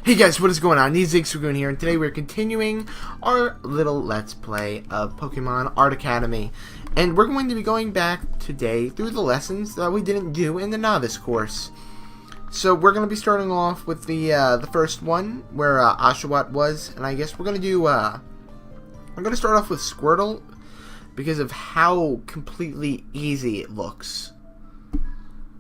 Hey guys, what is going on? thezigswagoon here, and today we're continuing our little Let's Play of Pokemon Art Academy. And we're going to be going back today through the lessons that we didn't do in the Novice course. So we're going to be starting off with the first one, where Oshawott was, and I guess we're going to do, I'm going to start off with Squirtle, because of how completely easy it looks.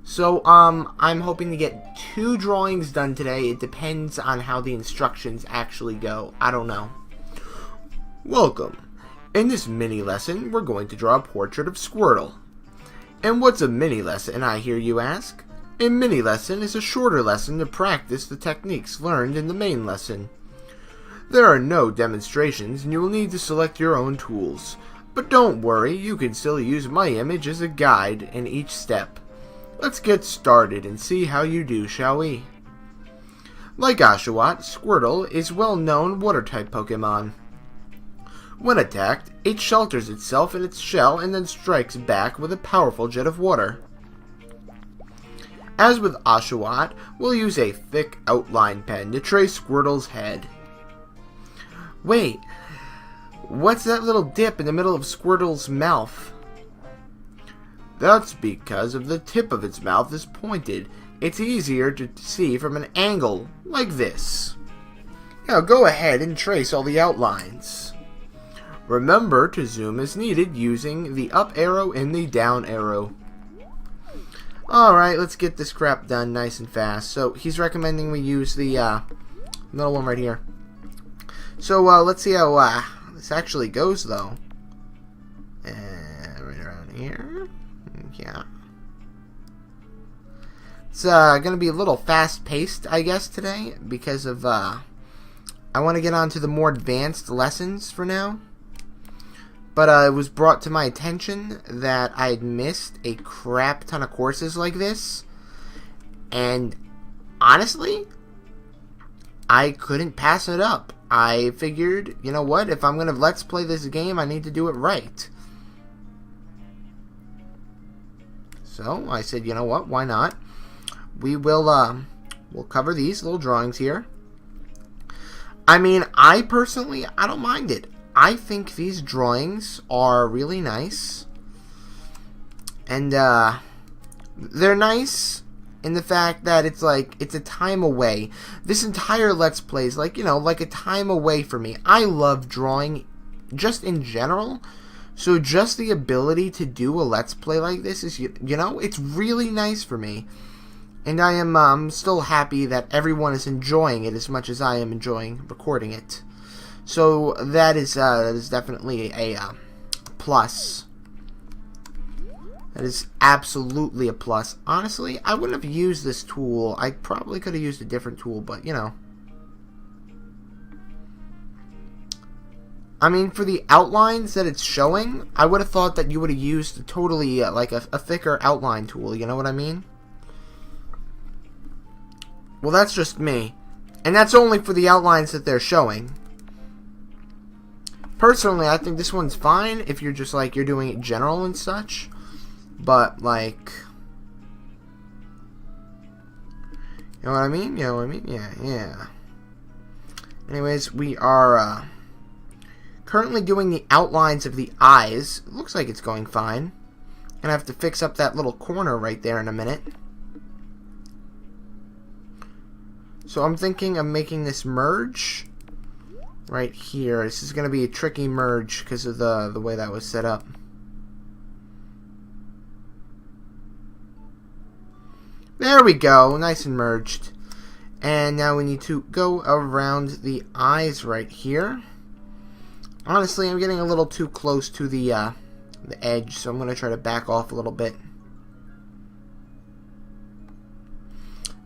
So, I'm hoping to get 2 drawings done today. It depends on how the instructions actually go. I don't know. Welcome. In this mini lesson, we're going to draw a portrait of Squirtle. And what's a mini lesson, I hear you ask? A mini lesson is a shorter lesson to practice the techniques learned in the main lesson. There are no demonstrations, and you will need to select your own tools. But don't worry, you can still use my image as a guide in each step. Let's get started and see how you do, shall we? Like Oshawott, Squirtle is well-known water-type Pokemon. When attacked, it shelters itself in its shell and then strikes back with a powerful jet of water. As with Oshawott, we'll use a thick outline pen to trace Squirtle's head. Wait, what's that little dip in the middle of Squirtle's mouth? That's because of the tip of its mouth is pointed. It's easier to see from an angle, like this. Now go ahead and trace all the outlines. Remember to zoom as needed using the up arrow and the down arrow. Alright, let's get this crap done nice and fast. So he's recommending we use the middle one right here. So let's see how this actually goes though. Right around here. Yeah. It's going to be a little fast-paced, I guess, today, because of, I want to get on to the more advanced lessons for now. But it was brought to my attention that I had missed a crap ton of courses like this. And, honestly, I couldn't pass it up. I figured, you know what, if I'm going to Let's Play this game, I need to do it right. So I said, you know what, why not? We will, we'll cover these little drawings here. I mean, I personally, I don't mind it. I think these drawings are really nice. And, they're nice in the fact that it's like, it's a time away. This entire Let's Play is like, you know, like a time away for me. I love drawing just in general. So just the ability to do a Let's Play like this is, you know, it's really nice for me. And I am still happy that everyone is enjoying it as much as I am enjoying recording it. So that is definitely a plus. That is absolutely a plus. Honestly, I wouldn't have used this tool. I probably could have used a different tool, but, you know. I mean, for the outlines that it's showing, I would have thought that you would have used totally, like, a thicker outline tool, you know what I mean? Well, that's just me. And that's only for the outlines that they're showing. Personally, I think this one's fine if you're just, like, you're doing it general and such. But, like... You know what I mean? You know what I mean? Yeah. Anyways, we are, currently doing the outlines of the eyes. It looks like it's going fine. Gonna have to fix up that little corner right there in a minute. So I'm thinking of making this merge right here. This is gonna be a tricky merge because of the way that was set up. There we go, nice and merged. And now we need to go around the eyes right here. Honestly, I'm getting a little too close to the edge, so I'm going to try to back off a little bit.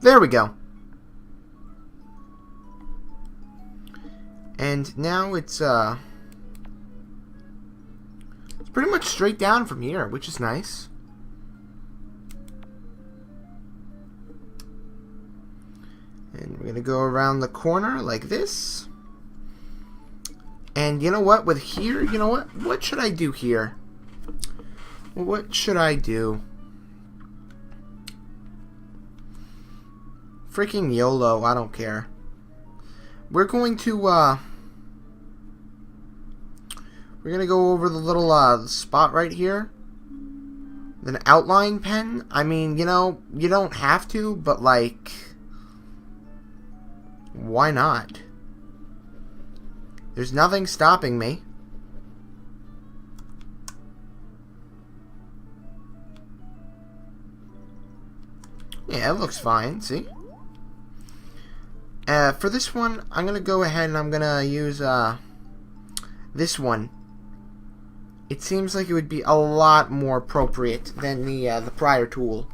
There we go. And now it's pretty much straight down from here, which is nice. And we're going to go around the corner like this. And you know what? With here, you know what? What should I do here? What should I do? freaking YOLO. I don't care. We're going to go over the little spot right here. An outline pen. I mean, you know, you don't have to, but like, why not? There's nothing stopping me. Yeah, it looks fine, see? For this one, I'm going to go ahead and I'm going to use this one. It seems like it would be a lot more appropriate than the prior tool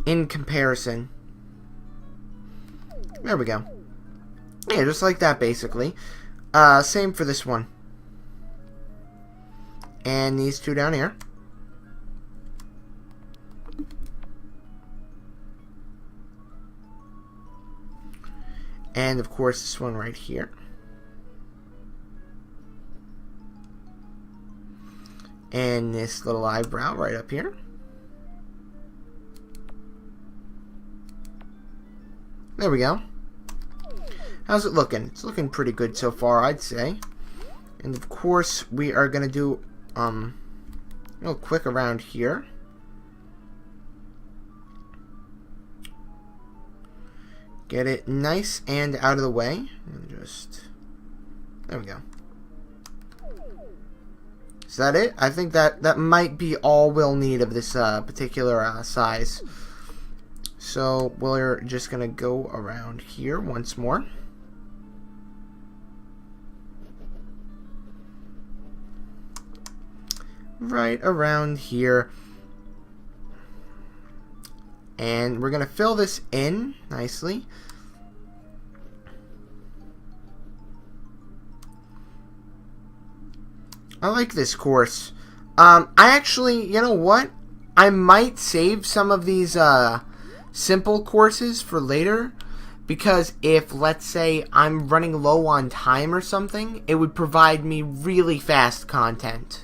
in comparison. There we go. Yeah, just like that, basically. Same for this one. And these two down here. And, of course, this one right here. And this little eyebrow right up here. There we go. How's it looking? It's looking pretty good so far, I'd say. And, of course, we are going to do real quick around here. Get it nice and out of the way. And just, there we go. Is that it? I think that might be all we'll need of this particular size. So we're just going to go around here once more. Right around here. And we're going to fill this in nicely. I like this course. I actually, you know what? I might save some of these simple courses for later. Because if, let's say, I'm running low on time or something, it would provide me really fast content.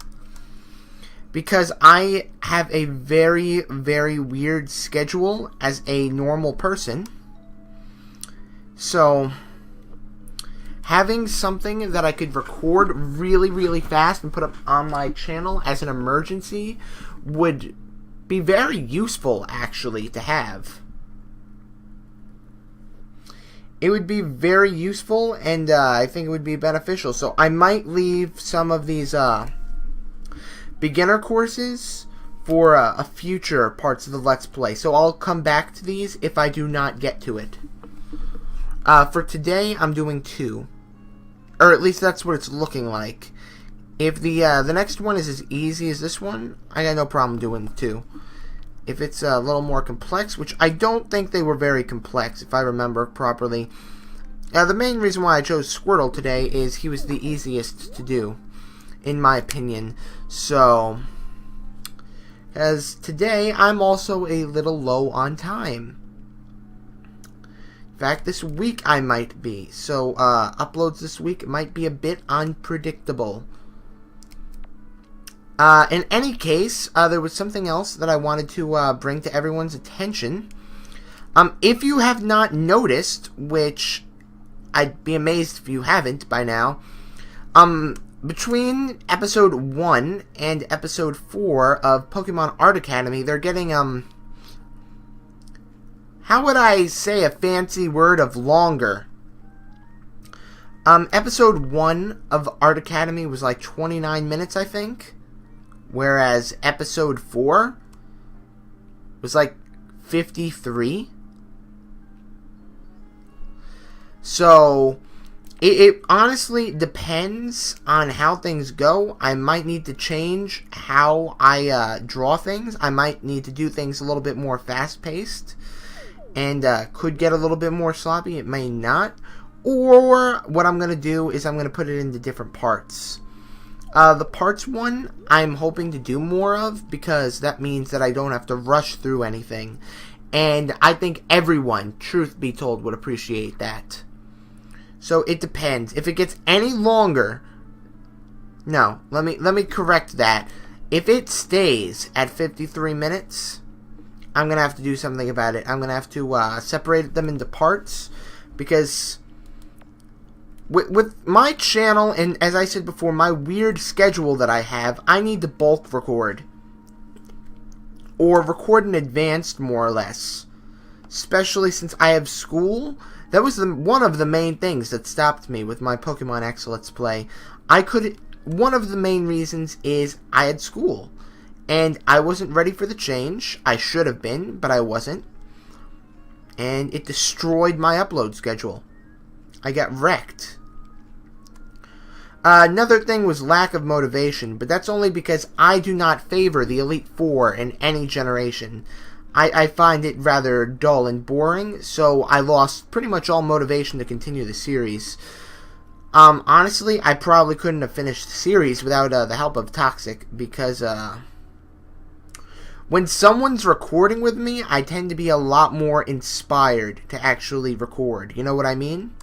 Because I have a very, very weird schedule as a normal person. So, having something that I could record really, really fast and put up on my channel as an emergency would be very useful, actually, to have. It would be very useful, and I think it would be beneficial. So, I might leave some of these beginner courses for a future parts of the Let's Play. So I'll come back to these if I do not get to it. For today, I'm doing 2. Or at least that's what it's looking like. If the next one is as easy as this one, I got no problem doing 2. If it's a little more complex, which I don't think they were very complex, if I remember properly. The main reason why I chose Squirtle today is he was the easiest to do, in my opinion. So, as today, I'm also a little low on time. In fact, this week I might be. So, uploads this week might be a bit unpredictable. In any case, there was something else that I wanted to bring to everyone's attention. If you have not noticed, which I'd be amazed if you haven't by now, between episode 1 and episode 4 of Pokemon Art Academy, they're getting, how would I say a fancy word of longer? Episode 1 of Art Academy was like 29 minutes, I think. Whereas episode 4 was like 53. So, it honestly depends on how things go. I might need to change how I draw things. I might need to do things a little bit more fast-paced. And could get a little bit more sloppy. It may not. Or what I'm going to do is I'm going to put it into different parts. The parts one, I'm hoping to do more of, because that means that I don't have to rush through anything. And I think everyone, truth be told, would appreciate that. So it depends. If it gets any longer, no, let me correct that. If it stays at 53 minutes, I'm going to have to do something about it. I'm going to have to separate them into parts, because with my channel, and as I said before, my weird schedule that I have, I need to bulk record. Or record in advance, more or less. Especially since I have school. That was one of the main things that stopped me with my Pokemon X Let's Play. One of the main reasons is I had school. And I wasn't ready for the change. I should have been, but I wasn't. And it destroyed my upload schedule. I got wrecked. Another thing was lack of motivation, but that's only because I do not favor the Elite Four in any generation. I find it rather dull and boring, so I lost pretty much all motivation to continue the series. Honestly, I probably couldn't have finished the series without the help of Toxic, because when someone's recording with me, I tend to be a lot more inspired to actually record. You know what I mean?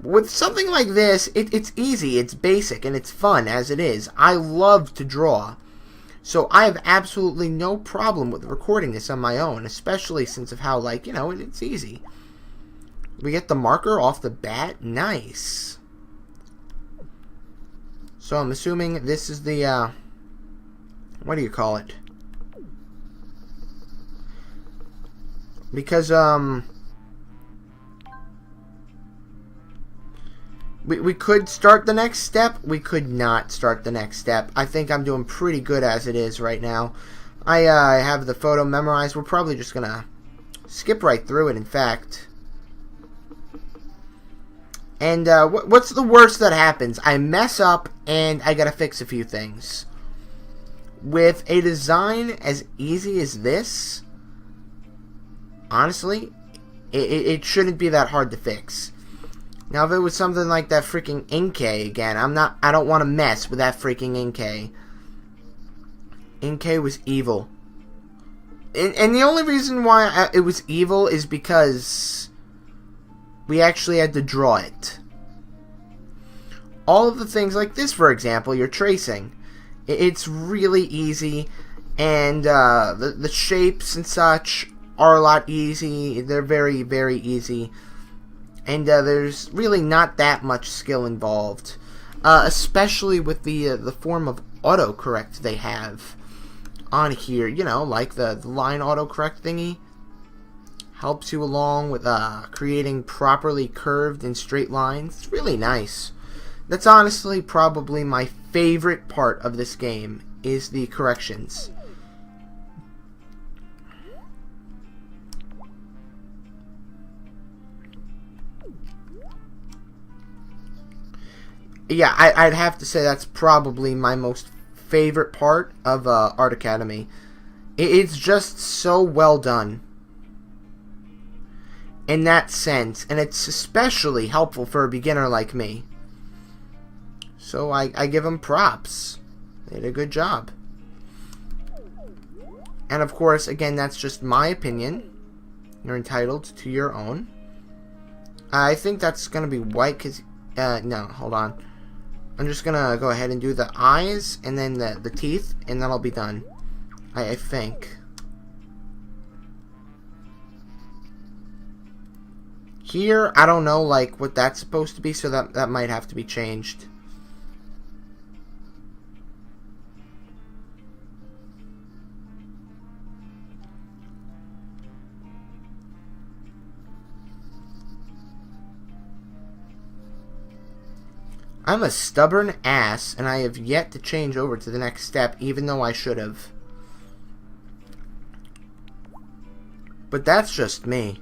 With something like this, it's easy, it's basic, and it's fun as it is. I love to draw. So I have absolutely no problem with recording this on my own, especially since of how, like, you know, it's easy. We get the marker off the bat. Nice. So I'm assuming this is the, what do you call it? Because, we could start the next step. We could not start the next step. I think I'm doing pretty good as it is right now. I have the photo memorized. We're probably just going to skip right through it, in fact. And what's the worst that happens? I mess up and I got to fix a few things. With a design as easy as this, honestly, it shouldn't be that hard to fix. Now, if it was something like that freaking Inkay again, I don't want to mess with that freaking Inkay. Inkay was evil. And the only reason why it was evil is because we actually had to draw it. All of the things like this, for example, you're tracing. It's really easy, and the shapes and such are a lot easy. They're very, very easy. And there's really not that much skill involved, especially with the form of autocorrect they have on here. You know, like the line autocorrect thingy helps you along with creating properly curved and straight lines. It's really nice. That's honestly probably my favorite part of this game, is the corrections. Yeah, I'd have to say that's probably my most favorite part of Art Academy. It's just so well done in that sense, and it's especially helpful for a beginner like me. So I give them props. They did a good job. And of course, again, that's just my opinion. You're entitled to your own. I think that's going to be white because... no, hold on. I'm just going to go ahead and do the eyes and then the teeth, and then I'll be done. I think. Here, I don't know, like, what that's supposed to be, so that might have to be changed. I'm a stubborn ass, and I have yet to change over to the next step, even though I should have. But that's just me.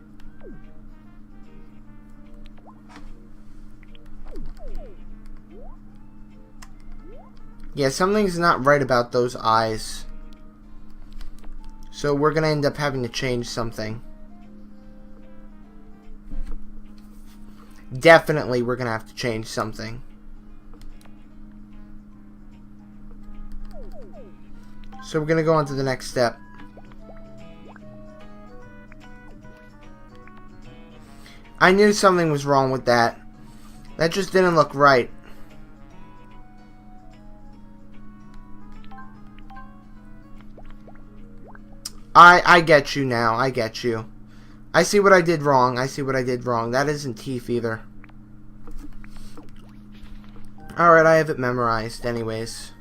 Yeah, something's not right about those eyes. So we're gonna end up having to change something. Definitely we're gonna have to change something. So we're going to go on to the next step. I knew something was wrong with that. That just didn't look right. I get you now. I get you. I see what I did wrong. I see what I did wrong. That isn't teeth either. Alright, I have it memorized anyways.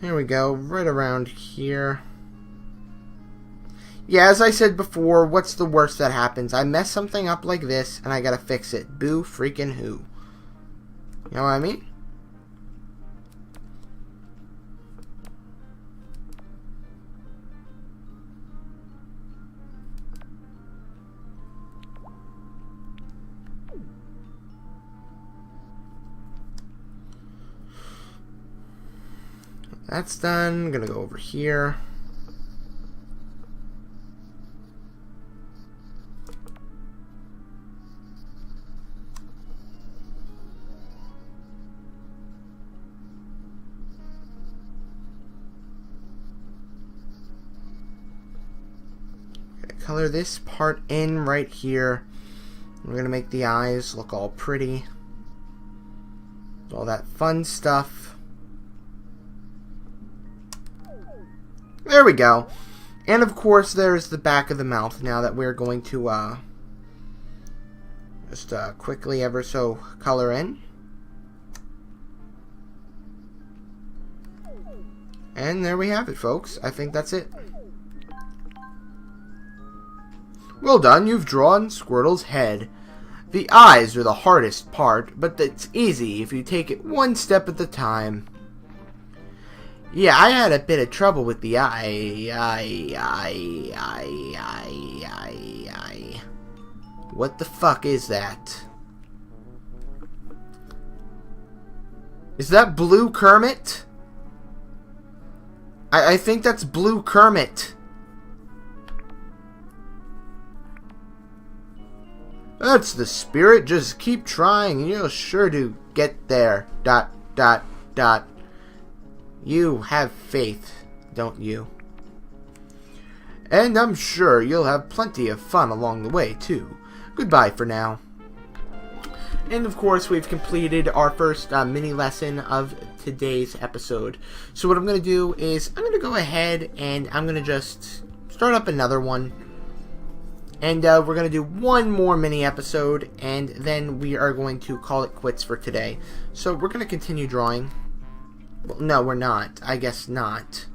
Here we go. Right around here. Yeah, as I said before, what's the worst that happens? I mess something up like this, and I gotta fix it. Boo freaking who. You know what I mean? That's done. I'm gonna go over here. Color this part in right here. We're gonna make the eyes look all pretty. All that fun stuff. There we go. And of course there's the back of the mouth now that we're going to just quickly ever so color in. And there we have it, folks. I think that's it. Well done, you've drawn Squirtle's head. The eyes are the hardest part, but it's easy if you take it one step at a time. Yeah, I had a bit of trouble with the eye. What the fuck is that? Is that Blue Kermit? I think that's Blue Kermit. That's the spirit. Just keep trying and you'll sure to get there. ... You have faith, don't you? And I'm sure you'll have plenty of fun along the way, too. Goodbye for now. And of course, we've completed our first mini lesson of today's episode. So what I'm going to do is, I'm going to go ahead and I'm going to just start up another one. And we're going to do one more mini episode, and then we are going to call it quits for today. So we're going to continue drawing. Well, no, we're not. I guess not.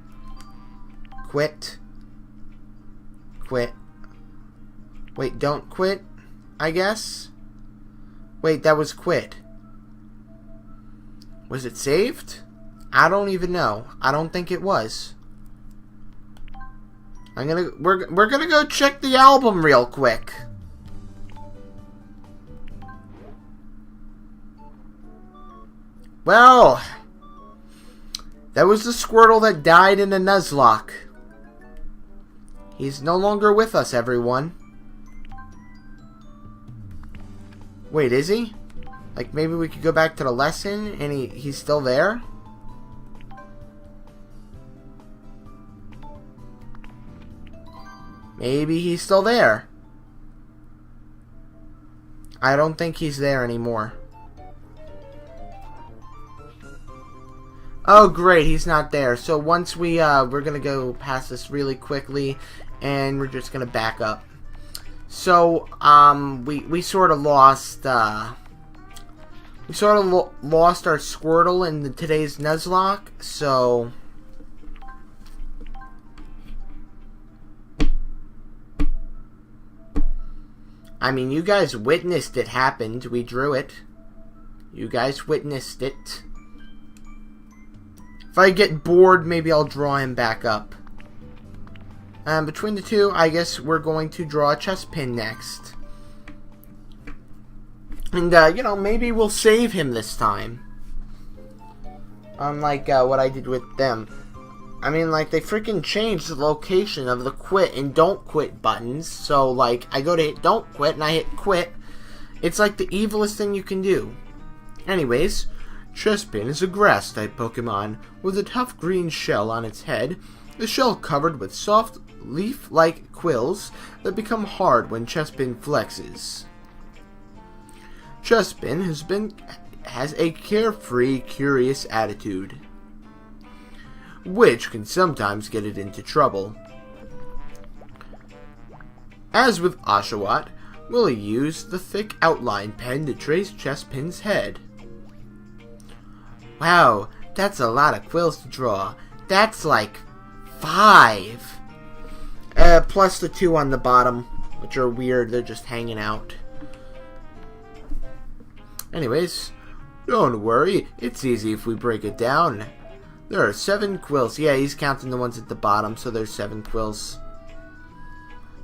Quit. Quit. Wait, don't quit, I guess? Wait, that was quit. Was it saved? I don't even know. I don't think it was. We're gonna go check the album real quick. Well, that was the Squirtle that died in a Nuzlocke. He's no longer with us, everyone. Wait, is he? Like, maybe we could go back to the lesson and he's still there? Maybe he's still there. I don't think he's there anymore. Oh great, he's not there. So once we're gonna go past this really quickly, and we're just gonna back up. So we sort of lost lost our Squirtle in today's Nuzlocke. So I mean, you guys witnessed it happened. We drew it. You guys witnessed it. If I get bored, maybe I'll draw him back up. Between the two, I guess we're going to draw a Chespin next. And, you know, maybe we'll save him this time. Unlike what I did with them. I mean, like, they freaking changed the location of the quit and don't quit buttons. So, like, I go to hit don't quit and I hit quit. It's like the evilest thing you can do. Anyways, Chespin is a grass-type Pokemon with a tough green shell on its head. The shell covered with soft, leaf-like quills that become hard when Chespin flexes. Chespin has a carefree, curious attitude, which can sometimes get it into trouble. As with Oshawott, Willie used the thick outline pen to trace Chespin's head. Wow, that's a lot of quills to draw. That's like 5. Plus the 2 on the bottom, which are weird. They're just hanging out. Anyways, don't worry. It's easy if we break it down. There are 7 quills. Yeah, he's counting the ones at the bottom, so there's 7 quills.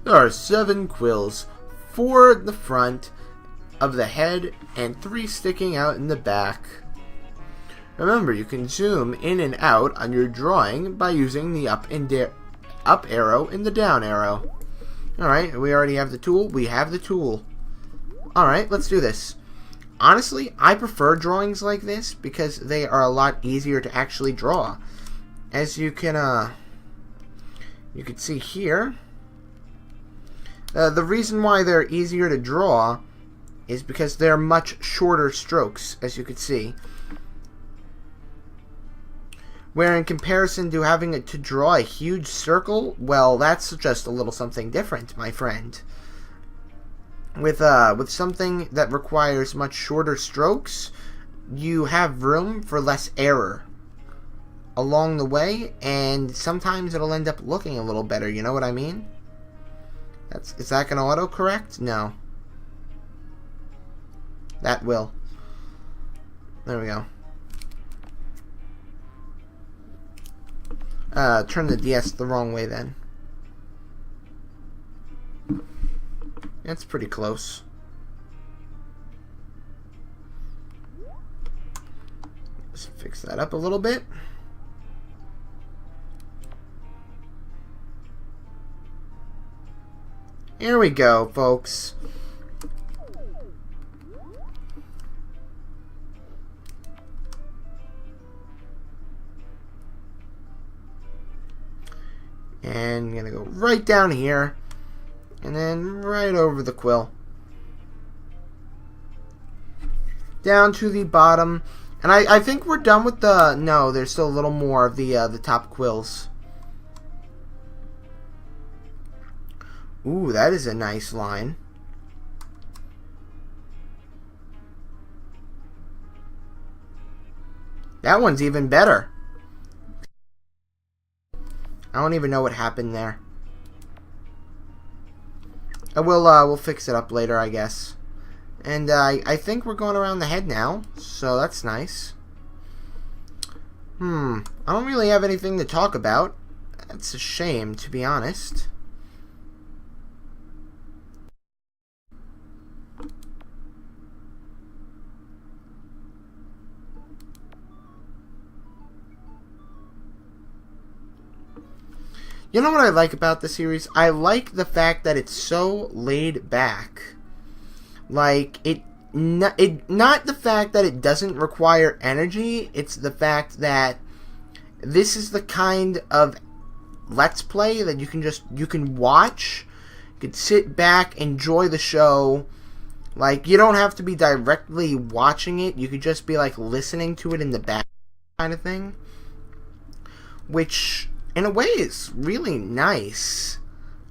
There are 7 quills. 4 in the front of the head and 3 sticking out in the back. Remember, you can zoom in and out on your drawing by using the up arrow and the down arrow. Alright, we already have the tool. We have the tool. Alright, let's do this. Honestly, I prefer drawings like this because they are a lot easier to actually draw. As you can see here, the reason why they're easier to draw is because they're much shorter strokes, as you can see. Where in comparison to having to draw a huge circle, well, that's just a little something different, my friend. With something that requires much shorter strokes, you have room for less error along the way, and sometimes it'll end up looking a little better, you know what I mean? Is that going to autocorrect? No. That will. There we go. Turn the DS the wrong way then. That's pretty close. Let's fix that up a little bit. Here we go, folks. And I'm going to go right down here. And then right over the quill. Down to the bottom. And I think we're done with the... No, there's still a little more of the top quills. Ooh, that is a nice line. That one's even better. I don't even know what happened there. We'll fix it up later, I guess. And I think we're going around the head now, so that's nice. I don't really have anything to talk about. That's a shame, to be honest. You know what I like about the series? I like the fact that it's so laid back. Like, not the fact that it doesn't require energy, it's the fact that this is the kind of Let's Play that you can watch, you can sit back, enjoy the show. Like, you don't have to be directly watching it, you could just be like listening to it in the back kind of thing. Which, in a way, is really nice.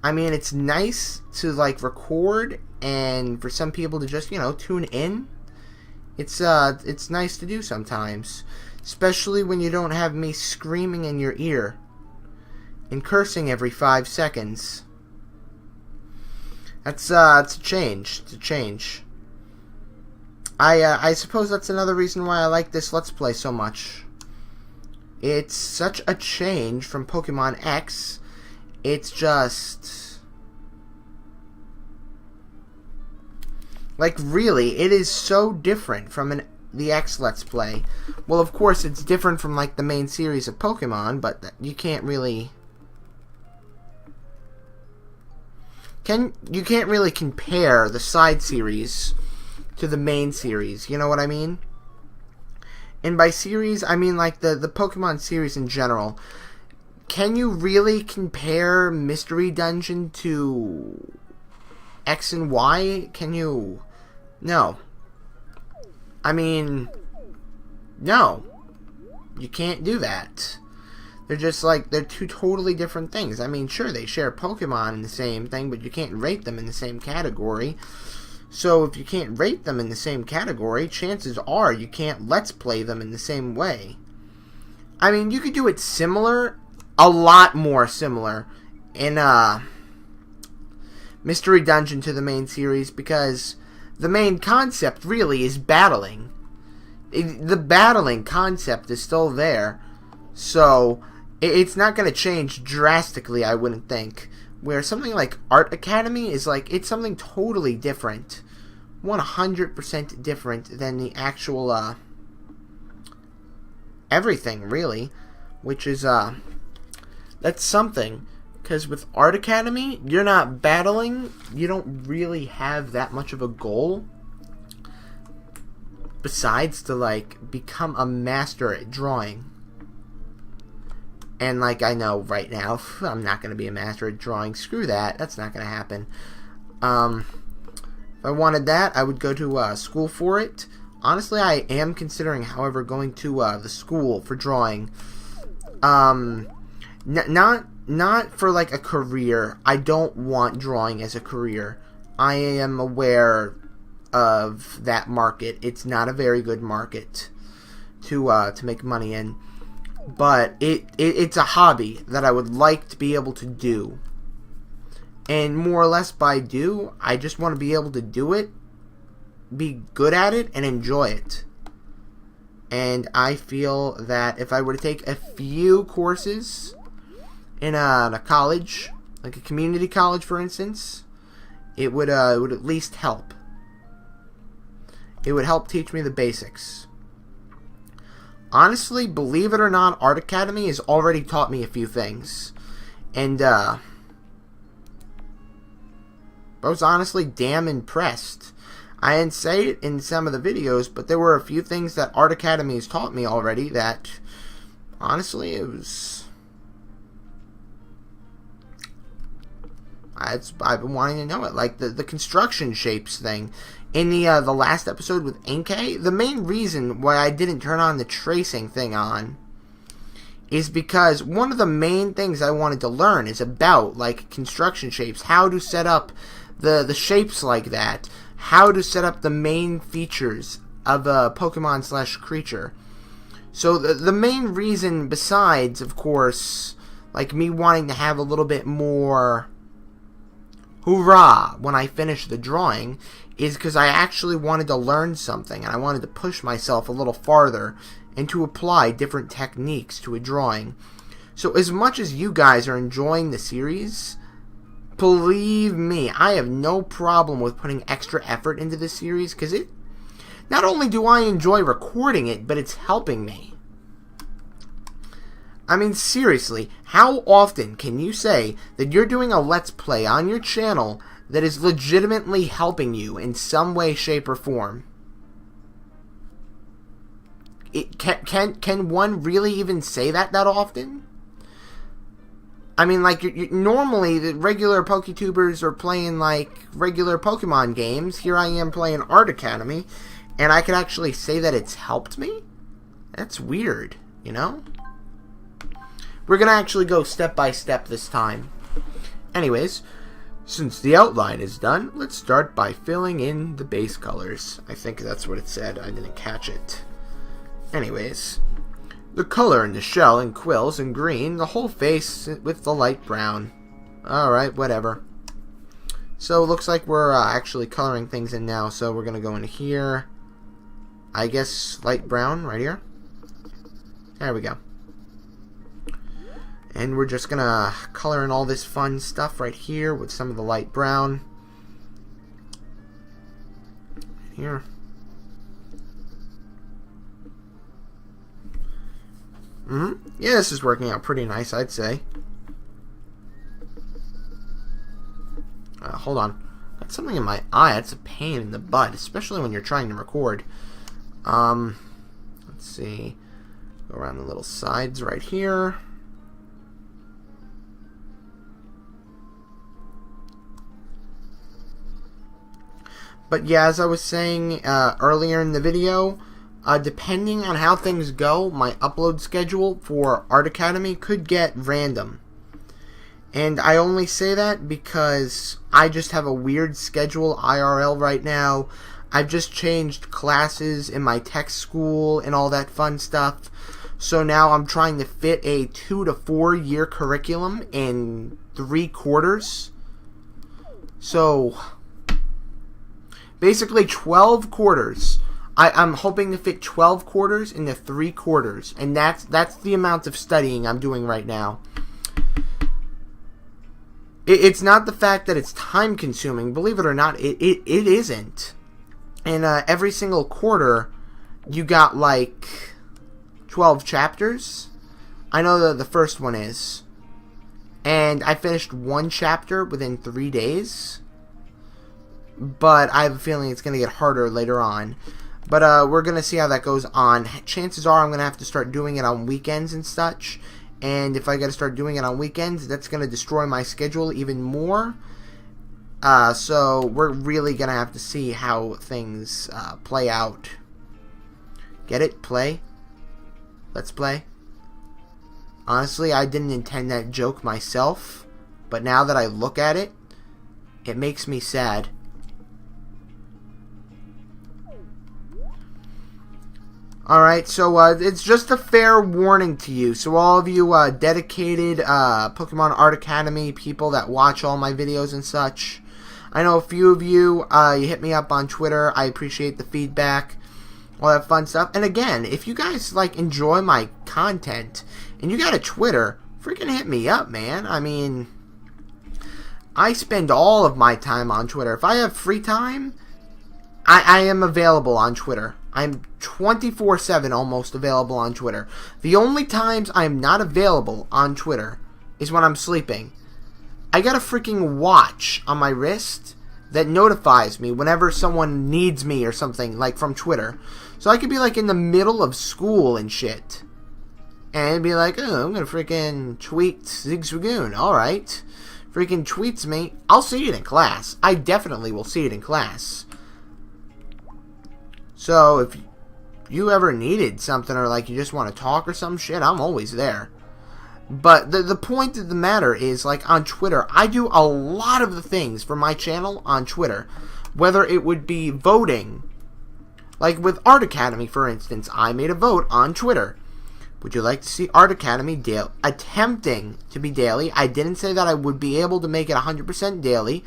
I mean, it's nice to like record and for some people to just, tune in. It's nice to do sometimes, especially when you don't have me screaming in your ear and cursing every 5 seconds. It's a change. It's a change. I suppose that's another reason why I like this Let's Play so much. It's such a change from Pokemon X. It's just... like, really, it is so different from the X Let's Play. Well, of course, it's different from, like, the main series of Pokemon, but you can't really... You can't really compare the side series to the main series, you know what I mean? And by series, I mean like the Pokemon series in general. Can you really compare Mystery Dungeon to X and Y? Can you? No. I mean, no. You can't do that. They're just like, they're two totally different things. I mean, sure, they share Pokemon in the same thing, but you can't rate them in the same category. So if you can't rate them in the same category, chances are you can't Let's Play them in the same way. I mean, you could do it similar, a lot more similar, in Mystery Dungeon to the main series, because the main concept really is battling. The battling concept is still there, so it's not going to change drastically, I wouldn't think. Where something like Art Academy is like, it's something totally different. 100% different than the actual, everything, really. Which is, that's something. Because with Art Academy, you're not battling. You don't really have that much of a goal. Besides to, like, become a master at drawing. And, like, I know right now, I'm not going to be a master at drawing. Screw that. That's not going to happen. If I wanted that, I would go to school for it. Honestly, I am considering, however, going to the school for drawing. Not for, like, a career. I don't want drawing as a career. I am aware of that market. It's not a very good market to make money in. But it's a hobby that I would like to be able to do. And more or less by do, I just want to be able to do it, be good at it, and enjoy it. And I feel that if I were to take a few courses in a college, like a community college for instance, it would at least help. It would help teach me the basics. Honestly, believe it or not, Art Academy has already taught me a few things. And, I was honestly damn impressed. I didn't say it in some of the videos, but there were a few things that Art Academy has taught me already that, honestly, it was... I've been wanting to know it. Like the construction shapes thing. In the last episode with Inkay, the main reason why I didn't turn on the tracing thing on is because one of the main things I wanted to learn is about, like, construction shapes. How to set up the shapes like that. How to set up the main features of a Pokemon/creature. So the main reason, besides, of course, like, me wanting to have a little bit more hoorah when I finish the drawing, is because I actually wanted to learn something, and I wanted to push myself a little farther and to apply different techniques to a drawing. So as much as you guys are enjoying the series, believe me, I have no problem with putting extra effort into this series, because it, not only do I enjoy recording it, but it's helping me. I mean, seriously, how often can you say that you're doing a Let's Play on your channel that is legitimately helping you in some way, shape, or form? Can one really even say that often? I mean, like, normally the regular PokeTubers are playing, like, regular Pokemon games. Here I am playing Art Academy, and I could actually say that it's helped me? That's weird, you know? We're going to actually go step by step this time. Anyways, since the outline is done, let's start by filling in the base colors. I think that's what it said. I didn't catch it. Anyways, the color in the shell and quills in green, the whole face with the light brown. Alright, whatever. So it looks like we're actually coloring things in now, so we're going to go into here. I guess light brown right here. There we go. And we're just going to color in all this fun stuff right here with some of the light brown. Here. Yeah, this is working out pretty nice, I'd say. Hold on. Got something in my eye. That's a pain in the butt, especially when you're trying to record. Let's see. Go around the little sides right here. But yeah, as I was saying earlier in the video, depending on how things go, my upload schedule for Art Academy could get random. And I only say that because I just have a weird schedule IRL right now. I've just changed classes in my tech school and all that fun stuff. So now I'm trying to fit a 2 to 4 year curriculum in 3 quarters. So basically 12 quarters. I'm hoping to fit 12 quarters into 3 quarters. And that's the amount of studying I'm doing right now. It's not the fact that it's time consuming. Believe it or not, it isn't. And every single quarter, you got like 12 chapters. I know that the first one is. And I finished 1 chapter within 3 days. But I have a feeling it's going to get harder later on. But we're going to see how that goes on. Chances are I'm going to have to start doing it on weekends and such. And if I got to start doing it on weekends, that's going to destroy my schedule even more. So we're really going to have to see how things play out. Get it? Play? Let's play? Honestly, I didn't intend that joke myself. But now that I look at it, it makes me sad. Alright, so it's just a fair warning to you. So all of you dedicated Pokemon Art Academy people that watch all my videos and such, I know a few of you, you hit me up on Twitter. I appreciate the feedback, all that fun stuff. And again, if you guys like enjoy my content and you got a Twitter, freaking hit me up, man. I mean, I spend all of my time on Twitter. If I have free time, I am available on Twitter. I'm 24/7 almost available on Twitter. The only times I'm not available on Twitter is when I'm sleeping. I got a freaking watch on my wrist that notifies me whenever someone needs me or something, like from Twitter. So I could be like in the middle of school and shit. And be like, oh, I'm gonna freaking tweet thezigswagoon. Alright. Freaking tweets me. I'll see it in class. I definitely will see it in class. So, if you ever needed something or like you just want to talk or some shit, I'm always there. But the point of the matter is, like on Twitter, I do a lot of the things for my channel on Twitter. Whether it would be voting. Like with Art Academy, for instance, I made a vote on Twitter. Would you like to see Art Academy attempting to be daily? I didn't say that I would be able to make it 100% daily.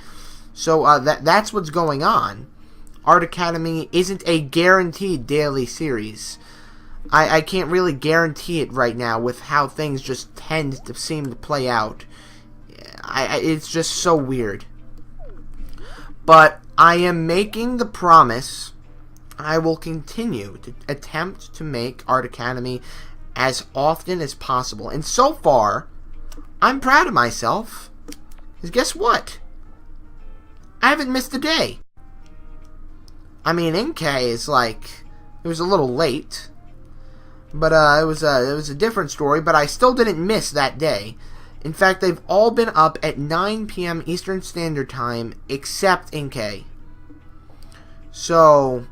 So that's what's going on. Art Academy isn't a guaranteed daily series. I can't really guarantee it right now with how things just tend to seem to play out. It's just so weird. But I am making the promise I will continue to attempt to make Art Academy as often as possible. And so far, I'm proud of myself. Because guess what? I haven't missed a day. I mean, NK is like, it was a little late, but it was a different story, but I still didn't miss that day. In fact, they've all been up at 9 p.m. Eastern Standard Time, except NK. So,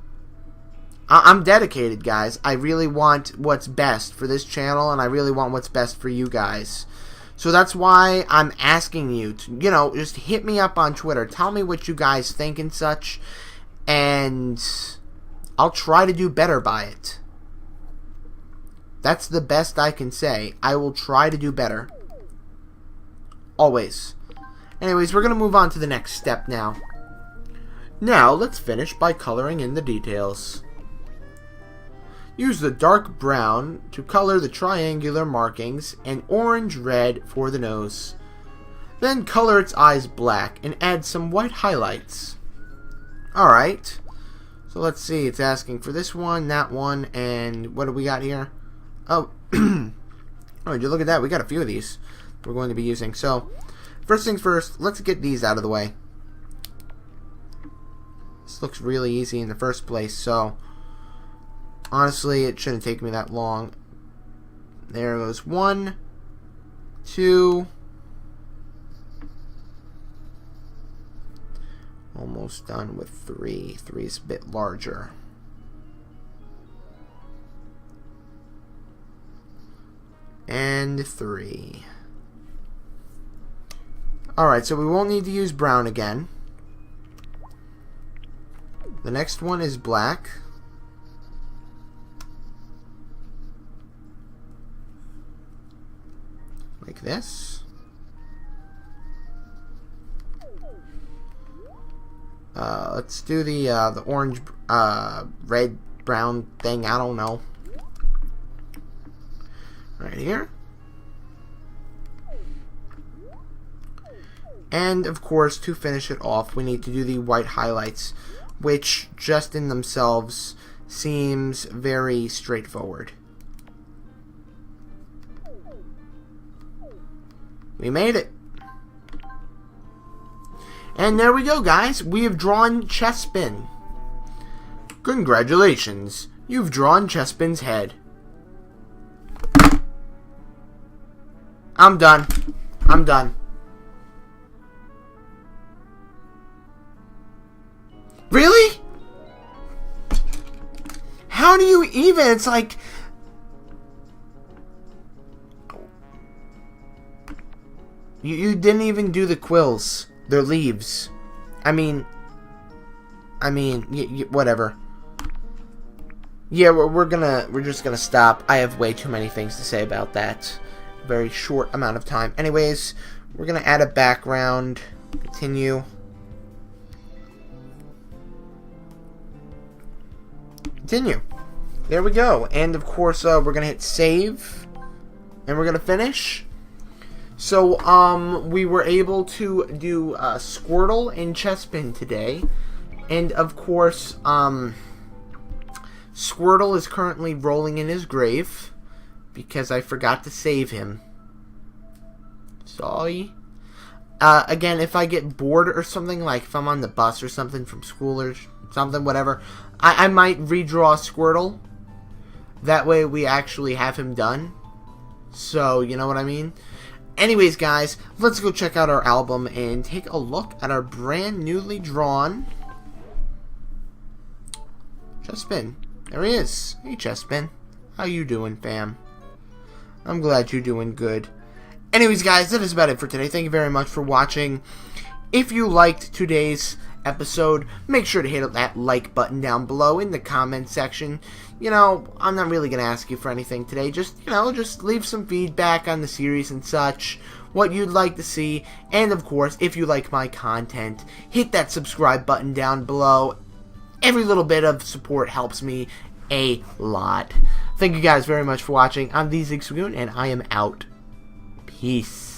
I'm dedicated, guys. I really want what's best for this channel, and I really want what's best for you guys. So that's why I'm asking you to, just hit me up on Twitter. Tell me what you guys think and such. And I'll try to do better by it. That's the best I can say. I will try to do better. Always. Anyways, we're going to move on to the next step now. Now, let's finish by coloring in the details. Use the dark brown to color the triangular markings and orange-red for the nose. Then color its eyes black and add some white highlights. Alright, so let's see, it's asking for this one, that one, and what do we got here? Oh, oh, did you look at that? We got a few of these we're going to be using. So, first things first, let's get these out of the way. This looks really easy in the first place, so honestly, it shouldn't take me that long. There goes 1, 2, Almost done with 3. 3 is a bit larger. And 3. Alright, so we won't need to use brown again. The next one is black. Like this. Let's do the orange, red, brown thing. I don't know. Right here. And, of course, to finish it off, we need to do the white highlights, which, just in themselves, seems very straightforward. We made it. And there we go, guys. We have drawn Chespin. Congratulations. You've drawn Chespin's head. I'm done. I'm done. Really? How do you even? It's like... You didn't even do the quills. They're leaves. I mean, whatever. Yeah, we're just gonna stop. I have way too many things to say about that. Very short amount of time. Anyways, we're gonna add a background. Continue. Continue. There we go. And of course, we're gonna hit save, and we're gonna finish. So, we were able to do Squirtle and Chespin today, and of course, Squirtle is currently rolling in his grave because I forgot to save him. Sorry. Again, if I get bored or something, like if I'm on the bus or something from school or something, whatever, I might redraw Squirtle. That way we actually have him done. So, you know what I mean? Anyways, guys, let's go check out our album and take a look at our brand newly drawn Chespin. There he is. Hey, Chespin. How you doing, fam? I'm glad you're doing good. Anyways, guys, that is about it for today. Thank you very much for watching. If you liked today's episode, make sure to hit that like button down below in the comment section. You know, I'm not really going to ask you for anything today. Just, you know, just leave some feedback on the series and such, what you'd like to see. And, of course, if you like my content, hit that subscribe button down below. Every little bit of support helps me a lot. Thank you guys very much for watching. I'm thezigswagoon, and I am out. Peace.